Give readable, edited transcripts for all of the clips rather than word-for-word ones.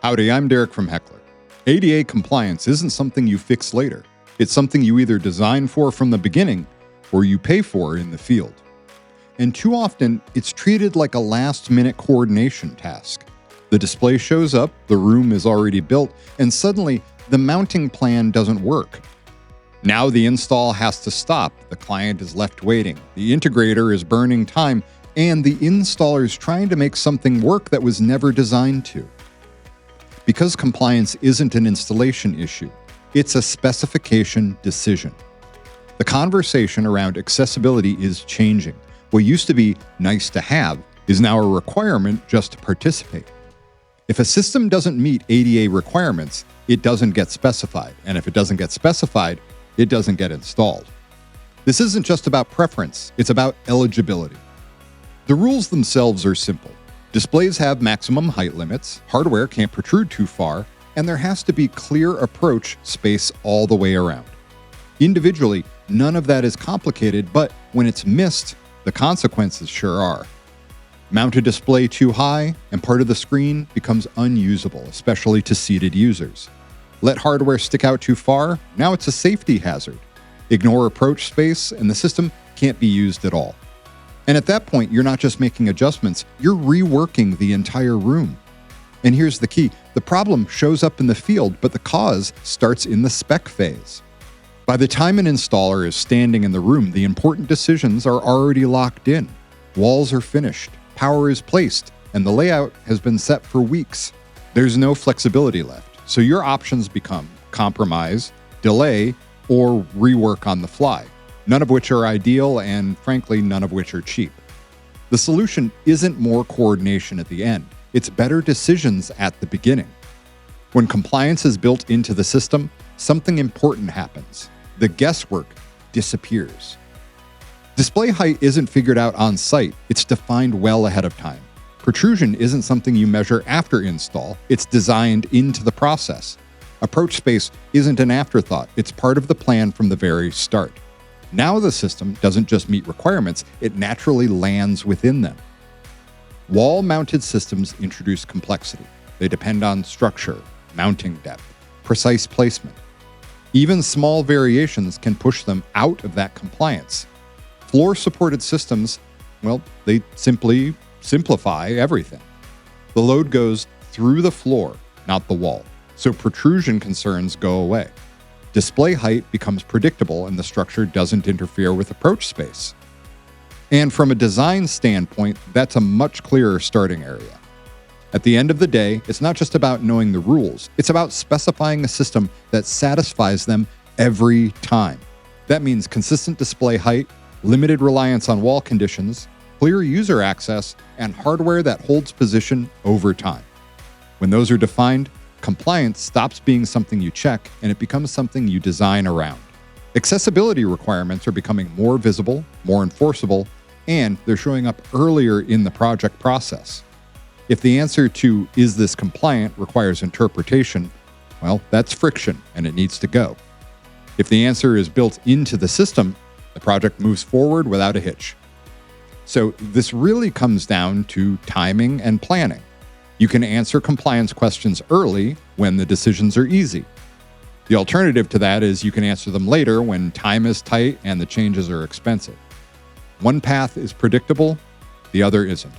Howdy, I'm Derek from Heckler. ADA compliance isn't something you fix later. It's something you either design for from the beginning or you pay for in the field. And too often, it's treated like a last-minute coordination task. The display shows up, the room is already built, and suddenly the mounting plan doesn't work. Now the install has to stop, the client is left waiting, the integrator is burning time, and the installer is trying to make something work that was never designed to. Because compliance isn't an installation issue, it's a specification decision. The conversation around accessibility is changing. What used to be nice to have is now a requirement just to participate. If a system doesn't meet ADA requirements, it doesn't get specified, and if it doesn't get specified, it doesn't get installed. This isn't just about preference, it's about eligibility. The rules themselves are simple. Displays have maximum height limits, hardware can't protrude too far, and there has to be clear approach space all the way around. Individually, none of that is complicated, but when it's missed, the consequences sure are. Mount a display too high, and part of the screen becomes unusable, especially to seated users. Let hardware stick out too far, now it's a safety hazard. Ignore approach space, and the system can't be used at all. And at that point, you're not just making adjustments, you're reworking the entire room. And here's the key, the problem shows up in the field, but the cause starts in the spec phase. By the time an installer is standing in the room, the important decisions are already locked in. Walls are finished, power is placed, and the layout has been set for weeks. There's no flexibility left, so your options become compromise, delay, or rework on the fly, none of which are ideal and, frankly, none of which are cheap. The solution isn't more coordination at the end, it's better decisions at the beginning. When compliance is built into the system, something important happens. The guesswork disappears. Display height isn't figured out on site, it's defined well ahead of time. Protrusion isn't something you measure after install, it's designed into the process. Approach space isn't an afterthought, it's part of the plan from the very start. Now the system doesn't just meet requirements, it naturally lands within them. Wall-mounted systems introduce complexity. They depend on structure, mounting depth, precise placement. Even small variations can push them out of that compliance. Floor-supported systems, well, they simply simplify everything. The load goes through the floor, not the wall, so protrusion concerns go away. Display height becomes predictable and the structure doesn't interfere with approach space. And from a design standpoint, that's a much clearer starting area. At the end of the day, it's not just about knowing the rules, it's about specifying a system that satisfies them every time. That means consistent display height, limited reliance on wall conditions, clear user access, and hardware that holds position over time. When those are defined, compliance stops being something you check and it becomes something you design around. Accessibility requirements are becoming more visible, more enforceable, and they're showing up earlier in the project process. If the answer to "is this compliant" requires interpretation, well, that's friction and it needs to go. If the answer is built into the system, the project moves forward without a hitch. So this really comes down to timing and planning. You can answer compliance questions early when the decisions are easy. The alternative to that is you can answer them later when time is tight and the changes are expensive. One path is predictable, the other isn't.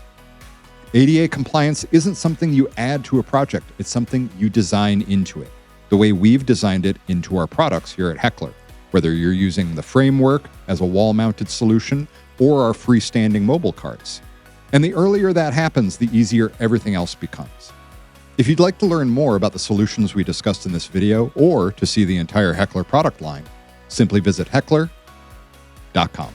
ADA compliance isn't something you add to a project, it's something you design into it, the way we've designed it into our products here at Heckler, whether you're using the framework as a wall-mounted solution or our freestanding mobile carts. And the earlier that happens, the easier everything else becomes. If you'd like to learn more about the solutions we discussed in this video or to see the entire Heckler product line, simply visit heckler.com.